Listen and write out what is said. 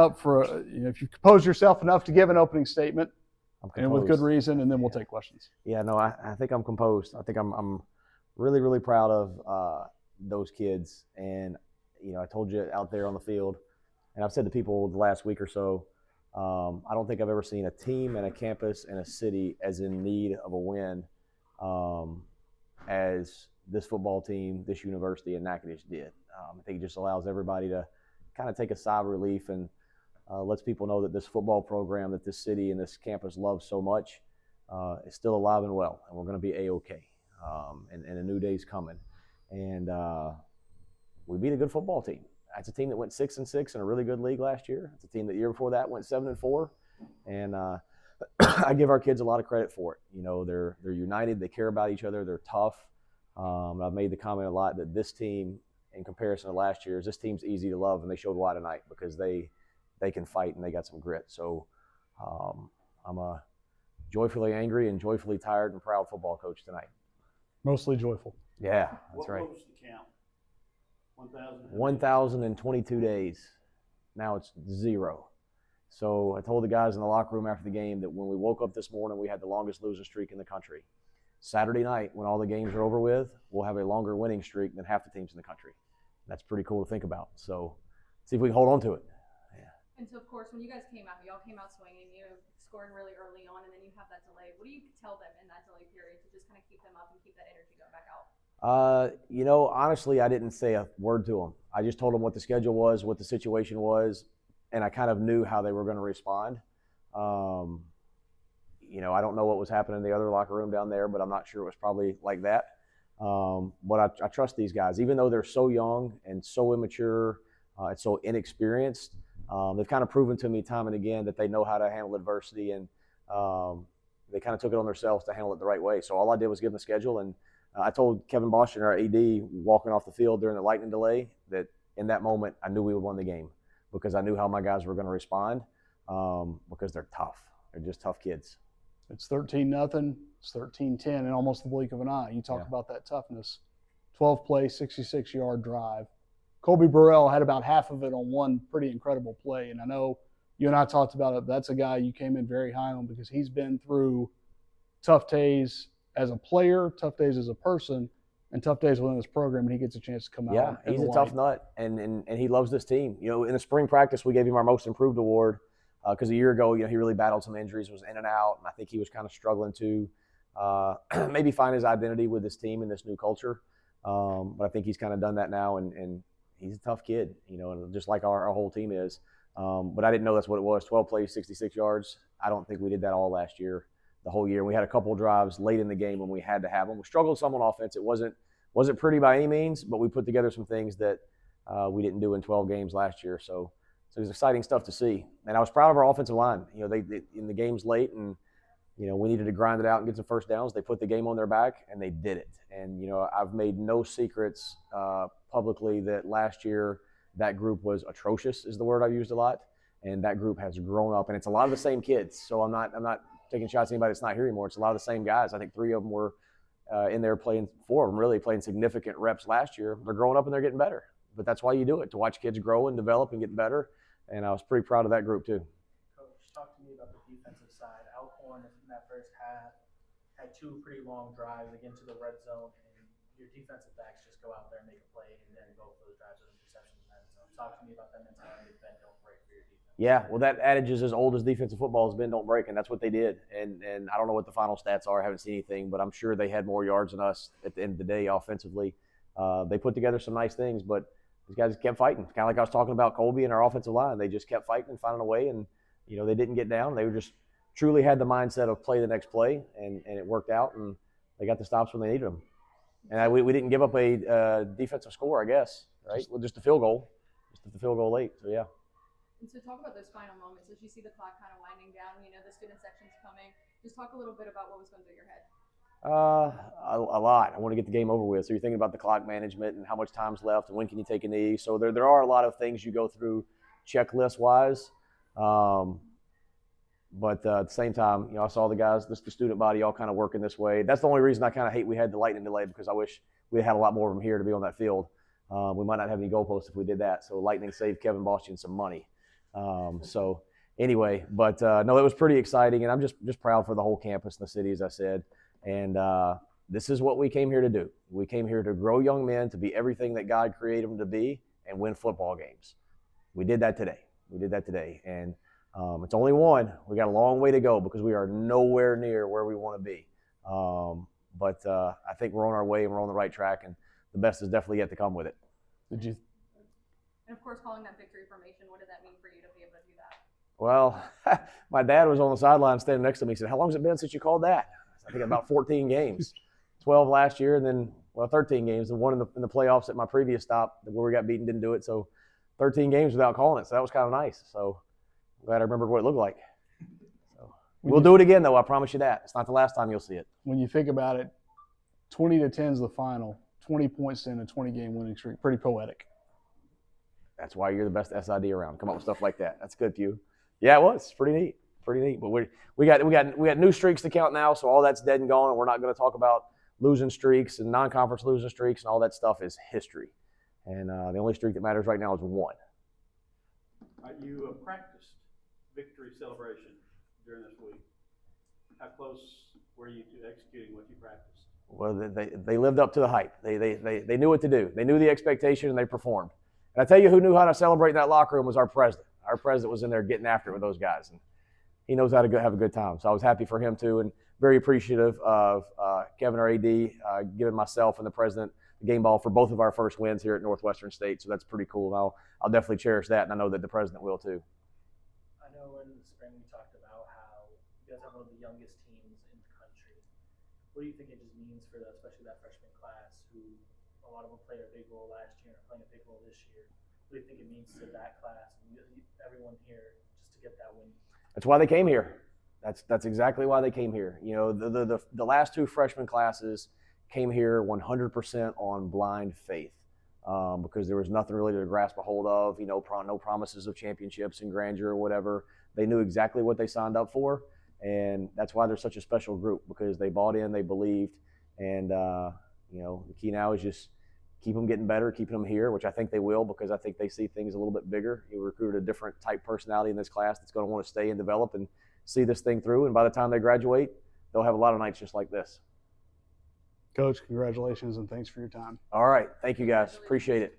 Up for if you compose yourself enough to give an opening statement, and with good composed. reason, and then we'll take questions. Yeah, no, I think I'm composed. I think I'm really, really proud of those kids. And, I told you out there on the field, and I've said to people the last week or so, I don't think I've ever seen a team and a campus and a city as in need of a win as this football team, this university, and Natchitoches did. I think it just allows everybody to kind of take a sigh of relief and lets people know that this football program that this city and this campus loves so much is still alive and well, and we're going to be A-OK. And a new day's coming. And we beat a good football team. That's a team that went 6-6 in a really good league last year. It's a team that the year before that went 7-4. And I give our kids a lot of credit for it. They're united. They care about each other. They're tough. I've made the comment a lot that this team, in comparison to last year's, this team's easy to love, and they showed why tonight because they can fight and they got some grit. So I'm a joyfully angry and joyfully tired and proud football coach tonight. Mostly joyful. Yeah, that's right. What was the count? 1,022 days. Now it's 0. So I told the guys in the locker room after the game that when we woke up this morning, we had the longest losing streak in the country. Saturday night, when all the games are over with, we'll have a longer winning streak than half the teams in the country. That's pretty cool to think about. So see if we can hold on to it. And so, of course, when you guys came out, y'all came out swinging, scoring really early on, and then you have that delay. What do you tell them in that delay period to just kind of keep them up and keep that energy going back out? Honestly, I didn't say a word to them. I just told them what the schedule was, what the situation was, and I kind of knew how they were going to respond. I don't know what was happening in the other locker room down there, but I'm not sure it was probably like that. But I trust these guys. Even though they're so young and so immature and so inexperienced, they've kind of proven to me time and again that they know how to handle adversity, and they kind of took it on themselves to handle it the right way. So all I did was give them the schedule, and I told Kevin Boston, our AD, walking off the field during the lightning delay, that in that moment I knew we would win the game because I knew how my guys were going to respond because they're tough. They're just tough kids. It's 13-0. It's 13-10 in almost the blink of an eye. You talk about that toughness. 12-play, 66-yard drive. Colby Burrell had about half of it on one pretty incredible play. And I know you and I talked about it. That's a guy you came in very high on because he's been through tough days as a player, tough days as a person, and tough days within this program, and he gets a chance to come out. Yeah, he's a tough nut, and he loves this team. In the spring practice, we gave him our most improved award because a year ago, he really battled some injuries, was in and out, and I think he was kind of struggling to maybe find his identity with this team and this new culture. But I think he's kind of done that now, and he's a tough kid, and just like our whole team is. But I didn't know that's what it was. 12 plays, 66 yards. I don't think we did that all last year, the whole year. We had a couple of drives late in the game when we had to have them. We struggled some on offense. It wasn't pretty by any means, but we put together some things that we didn't do in 12 games last year. So it was exciting stuff to see. And I was proud of our offensive line. They in the games late, and we needed to grind it out and get some first downs. They put the game on their back, and they did it. And I've made no secrets publicly that last year that group was atrocious, is the word I've used a lot. And that group has grown up, and it's a lot of the same kids. So I'm not taking shots at anybody that's not here anymore. It's a lot of the same guys. I think 3 of them were in there playing, 4 of them really playing significant reps last year. They're growing up and they're getting better. But that's why you do it, to watch kids grow and develop and get better. And I was pretty proud of that group too. Coach, talk to me about the defensive side. Alcorn in that first half had 2 pretty long drives again to the red zone, and your defensive backs just go out there and make a play and then go for those drives with interceptions in that zone. Talk to me about that mentality of bend, don't break for your defense. Yeah, well, that adage is as old as defensive football has been, don't break, and that's what they did. And I don't know what the final stats are. I haven't seen anything, but I'm sure they had more yards than us at the end of the day offensively. They put together some nice things, but these guys kept fighting. Kind of like I was talking about Colby and our offensive line. They just kept fighting and finding a way, and they didn't get down. They were just truly had the mindset of play the next play, and it worked out, and they got the stops when they needed them. And we didn't give up a defensive score, I guess, right? Just a field goal. Just the field goal late, so yeah. And so talk about those final moments as you see the clock kind of winding down, the student section's coming. Just talk a little bit about what was going through your head. A lot. I want to get the game over with. So you're thinking about the clock management and how much time's left and when can you take a knee. So there are a lot of things you go through checklist-wise. But at the same time, I saw the guys, the student body all kind of working this way. That's the only reason I kind of hate we had the lightning delay, because I wish we had a lot more of them here to be on that field. We might not have any goalposts if we did that. So lightning saved Kevin Boston some money. So anyway, but no, it was pretty exciting, and I'm just proud for the whole campus and the city, as I said. And this is what we came here to do. We came here to grow young men to be everything that God created them to be and win football games. We did that today. And it's only one. We got a long way to go because we are nowhere near where we want to be. But I think we're on our way and we're on the right track, and the best is definitely yet to come with it. Did you? And of course, calling that victory formation, what did that mean for you to be able to do that? Well, my dad was on the sideline standing next to me. He said, "How long has it been since you called that?" I think about 14 games, 12 last year, and then 13 games, and one in the playoffs at my previous stop where we got beaten, didn't do it. So 13 games without calling it. So that was kind of nice. So I'm glad I remembered what it looked like. So we'll do it again, though. I promise you that. It's not the last time you'll see it. When you think about it, 20-10 is the final. 20 points in a 20-game winning streak. Pretty poetic. That's why you're the best SID around. Come up with stuff like that. That's good, Pew. Yeah, it was pretty neat. But we got new streaks to count now, so all that's dead and gone, and we're not going to talk about losing streaks and non-conference losing streaks, and all that stuff is history. And the only streak that matters right now is one. You practiced victory celebration during this week. How close were you to executing what you practiced? Well, they lived up to the hype. They knew what to do. They knew the expectation, and they performed. And I tell you who knew how to celebrate in that locker room was our president. Our president was in there getting after it with those guys, and he knows how to have a good time. So I was happy for him too, and very appreciative of Kevin, our AD, giving myself and the president the game ball for both of our first wins here at Northwestern State. So that's pretty cool. And I'll definitely cherish that, and I know that the president will too. I know in the spring we talked about how you guys have one of the youngest teams in the country. What do you think it just means for especially that freshman class, who a lot of them played a big role last year and are playing a big role this year? What do you think it means to that class and everyone here just to get that win? That's why they came here. That's exactly why they came here. You know, the last two freshman classes came here 100% on blind faith because there was nothing really to grasp a hold of. You know, no promises of championships and grandeur or whatever. They knew exactly what they signed up for, and that's why they're such a special group, because they bought in, they believed, and you know, the key now is just keep them getting better, keeping them here, which I think they will, because I think they see things a little bit bigger. You recruited a different type personality in this class that's going to want to stay and develop and see this thing through. And by the time they graduate, they'll have a lot of nights just like this. Coach, congratulations and thanks for your time. All right. Thank you, guys. Appreciate it.